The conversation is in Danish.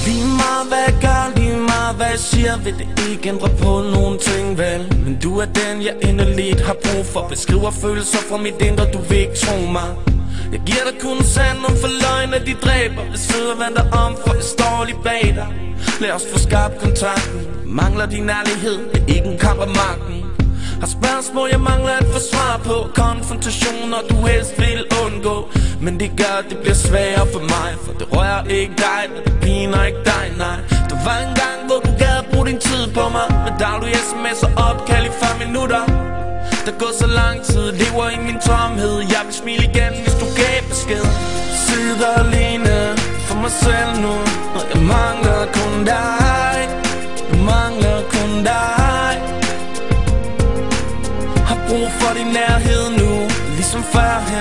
Lige meget hvad jeg gør, lige meget hvad jeg siger, vil det ikke ændre på nogen ting, vel? Men du er den, jeg endeligt har brug for. Beskriver følelser fra mit indre, du vil ikke tro mig. Jeg giver dig kun sand om for løgn, at de dræber. Hvis fødder vender om, for jeg står lige bag dig. Lad os få skabt kontakten. Mangler din ærlighed, det er ikke en kamp om magten. Har spørgsmål, jeg mangler at få svar på. Konfrontationer, du helst vil undgå. Men det gør, det bliver sværere for mig. For det rører ikke dig, og det piner ikke dig, nej. Der var en gang, hvor du gad bruge din tid på mig. Med daglige sms'er opkald i 5 minutter. Der går så lang tid, lever i min tomhed. Jeg vil smile igen, hvis du gav besked. Sidder alene for mig selv nu, og jeg mangler kun dig. Jeg mangler kun dig. Har brug for din nærhed nu, ligesom førhen.